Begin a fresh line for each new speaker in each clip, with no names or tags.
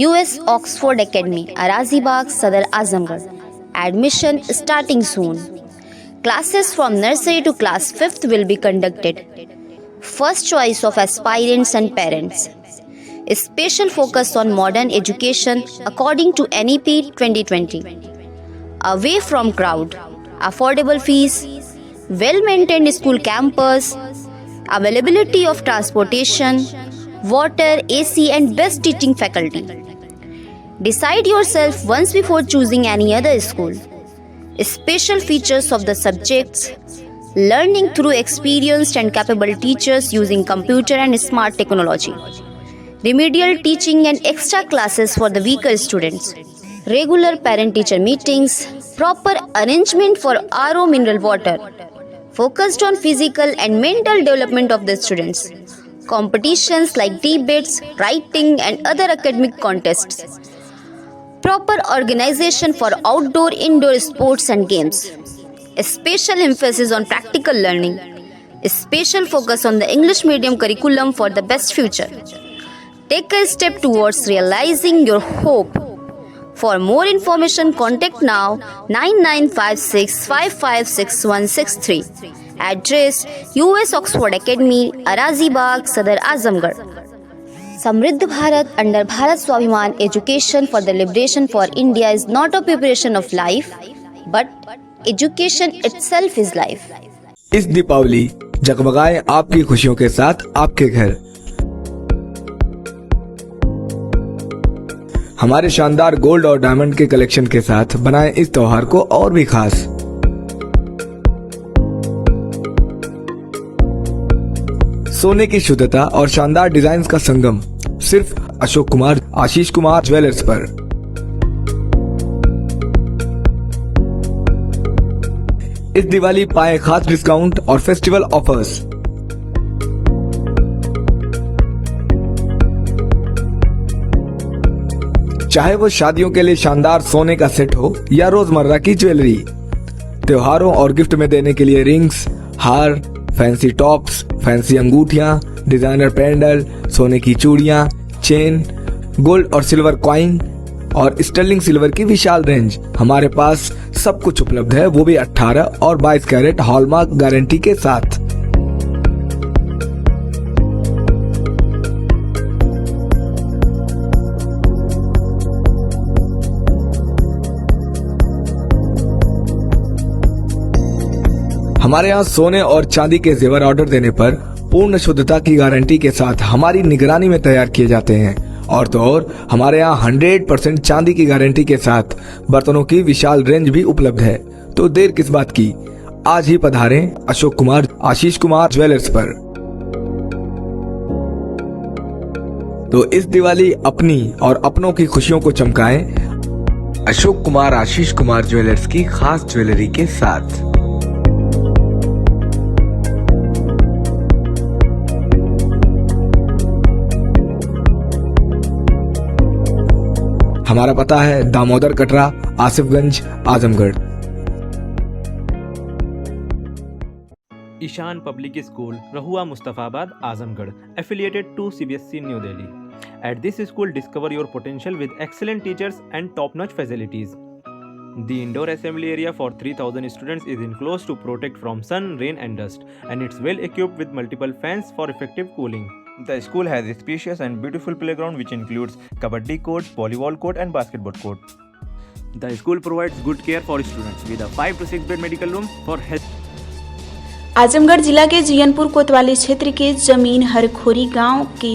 US Oxford Academy, Arazibagh, Sadar Azamgarh. Admission starting soon. Classes from nursery to class 5th will be conducted. First choice of aspirants and parents. A special focus on modern education according to NEP 2020. Away from crowd, affordable fees, well-maintained school campus, availability of transportation, water, AC and best teaching faculty. Decide yourself once before choosing any other school. Special features of the subjects: learning through experienced and capable teachers using computer and smart technology. Remedial teaching and extra classes for the weaker students. Regular parent-teacher meetings. Proper arrangement for RO mineral water. Focused on physical and mental development of the students. Competitions like debates, writing and other academic contests. Proper organization for outdoor, indoor sports and games. A special emphasis on practical learning. A special focus on the English medium curriculum for the best future. Take a step towards realizing your hope. For more information, contact now 9956556163. Address: US Oxford Academy, Arazibagh, Sadar Azamgarh. Samriddh Bharat under Bharat Swabhiman Education for the Liberation for India is not a preparation of life, but education itself is life.
इस दीपावली जगमगाए आपकी खुशियों के साथ आपके घर। हमारे शानदार gold और डायमंड के कलेक्शन के साथ बनाएं इस त्योहार को और भी खास। सोने की शुद्धता और शानदार डिजाइन का संगम सिर्फ अशोक कुमार आशीष कुमार ज्वेलर्स पर। इस दिवाली पाए खास डिस्काउंट और फेस्टिवल ऑफर्स। चाहे वो शादियों के लिए शानदार सोने का सेट हो या रोजमर्रा की ज्वेलरी, त्योहारों और गिफ्ट में देने के लिए रिंग्स, हार, फैंसी टॉप्स, फैंसी अंगूठियां, डिजाइनर पेंडल, सोने की चूड़ियां, चेन, गोल्ड और सिल्वर कॉइन और स्टर्लिंग सिल्वर की विशाल रेंज। हमारे पास सब कुछ उपलब्ध है, वो भी 18 और 22 कैरेट हॉलमार्क गारंटी के साथ। हमारे यहाँ सोने और चांदी के जेवर ऑर्डर देने पर पूर्ण शुद्धता की गारंटी के साथ हमारी निगरानी में तैयार किए जाते हैं। और तो और हमारे यहाँ 100% चांदी की गारंटी के साथ बर्तनों की विशाल रेंज भी उपलब्ध है। तो देर किस बात की, आज ही पधारें अशोक कुमार आशीष कुमार ज्वेलर्स पर। तो इस दिवाली अपनी और अपनों की खुशियों को चमकाएं अशोक कुमार आशीष कुमार ज्वेलर्स की खास ज्वेलरी के साथ। हमारा पता है Damodar Katra, Asifganj, Azamgarh.
Ishan public school, Rahua Mustafabad, Azamgarh, affiliated to CBSE New Delhi. At this school, discover your potential with excellent teachers and top-notch facilities. The indoor assembly area for 3,000 students is enclosed to protect from sun, rain and dust, and it's well equipped with multiple fans for effective cooling. The school has a spacious and beautiful playground which includes kabaddi court, volleyball court and basketball court. The school provides good care for students with a 5 to 6 bed medical room for health.
Azamgarh जिला के जियनपुर कोतवाली क्षेत्र के जमीन हरखोरी गांव के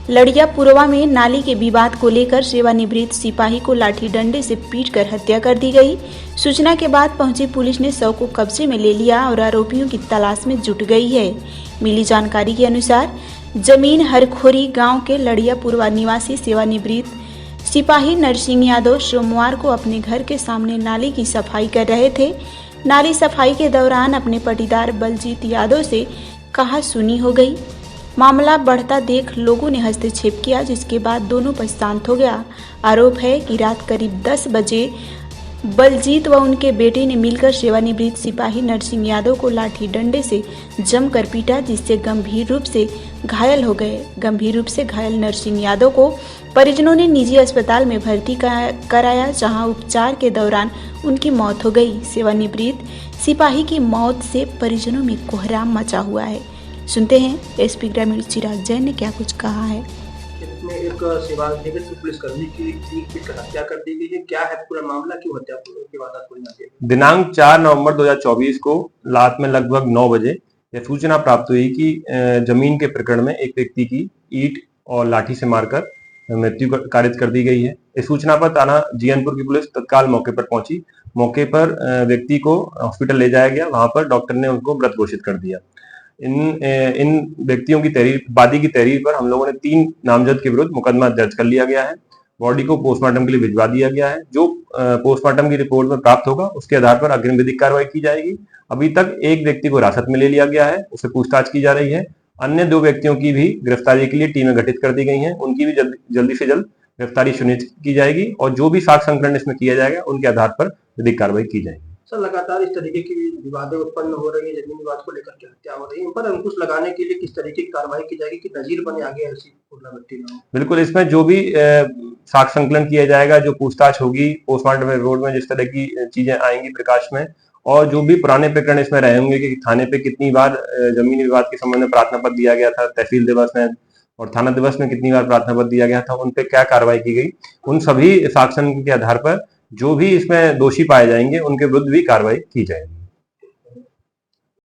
लड़ियापुरवा में नाली के विवाद को लेकर सेवानिवृत्त सिपाही को लाठी डंडे से पीटकर हत्या कर दी गई। सूचना के बाद पहुंची पुलिस ने शव को कब्जे में ले लिया और आरोपियों की तलाश में जुट गई है। मिली जानकारी के अनुसार जमीन हरखोरी गांव के लड़ियापुरवा निवासी सेवानिवृत्त सिपाही नरसिंह यादव सोमवार को अपने घर के सामने नाली की सफाई कर रहे थे। नाली सफाई के दौरान अपने पटीदार बलजीत यादव से कहा सुनी हो गई। मामला बढ़ता देख लोगों ने हस्तक्षेप किया, जिसके बाद दोनों पर शांत हो गया। आरोप है कि रात करीब 10 बजे बलजीत व उनके बेटे ने मिलकर सेवानिवृत्त सिपाही नरसिंह यादव को लाठी डंडे से जमकर पीटा, जिससे गंभीर रूप से घायल हो गए। गंभीर रूप से घायल नरसिंह यादव को परिजनों ने निजी अस्पताल में भर्ती कराया, जहां उपचार के दौरान उनकी मौत हो गई। सेवानिवृत्त सिपाही की मौत से परिजनों में कोहराम मचा हुआ है। सुनते हैं एसपी ग्रामीण चिराग जैन ने क्या कुछ कहा है।
इसमें एक सेवानिवृत्त पुलिसकर्मी की हत्या कर दी गई है। क्या है पूरा मामला, क्यों हत्या की वारदात हुई?
दिनांक 4 नवंबर 2024 को रात में लगभग 9 बजे यह सूचना प्राप्त हुई कि जमीन के प्रकरण में एक व्यक्ति की ईंट और लाठी से मारकर मृत्यु कारित कर दी गई है। इस सूचना पर थाना जीयनपुर की पुलिस तत्काल मौके पर पहुंची। मौके पर व्यक्ति को हॉस्पिटल ले जाया गया। वहां पर डॉक्टर ने उनको मृत घोषित कर दिया। इन व्यक्तियों की वादी की तहरीर पर हम लोगों ने 3 नामजद के विरुद्ध मुकदमा दर्ज कर लिया गया है। बॉडी को पोस्टमार्टम के लिए भिजवा दिया गया है। जो पोस्टमार्टम की रिपोर्ट में प्राप्त होगा उसके आधार पर अग्रिम विधिक कार्रवाई की जाएगी। अभी तक एक व्यक्ति को हिरासत में ले लिया गया है, उससे पूछताछ की जा रही है। अन्य 2 व्यक्तियों की भी गिरफ्तारी के लिए टीमें गठित कर दी गई हैं। उनकी भी जल्दी से जल्द गिरफ्तारी सुनिश्चित की जाएगी और जो भी साक्ष्य संकलन इसमें किया जाएगा उनके आधार पर विधिक कार्रवाई की जाएगी।
सर, लगातार इस तरीके की विवादें उत्पन्न हो रही है, जमीन विवाद को लेकर के हत्या हो रही है, इन पर अंकुश लगाने के लिए किस तरीके की कार्रवाई की जाएगी कि नजीर बने आगे ऐसी पुनरावृत्ति न हो?
बिल्कुल, इसमें जो भी साक्ष्य संकलन किया जाएगा, जो पूछताछ होगी, पोस्टमार्टम रिपोर्ट में जिस तरह की चीजें आएंगी प्रकाश में, और जो भी पुराने प्रकरण इसमें रहे होंगे कि थाने पे कितनी बार जमीन विवाद के संबंध में प्रार्थना पत्र दिया गया था, तहसील दिवस में और थाना दिवस में कितनी बार प्रार्थना पत्र दिया गया था, उन पे क्या कार्रवाई की गई, उन सभी साक्ष्य के आधार पर जो भी इसमें दोषी पाए जाएंगे उनके विरुद्ध भी कार्रवाई की जाएगी।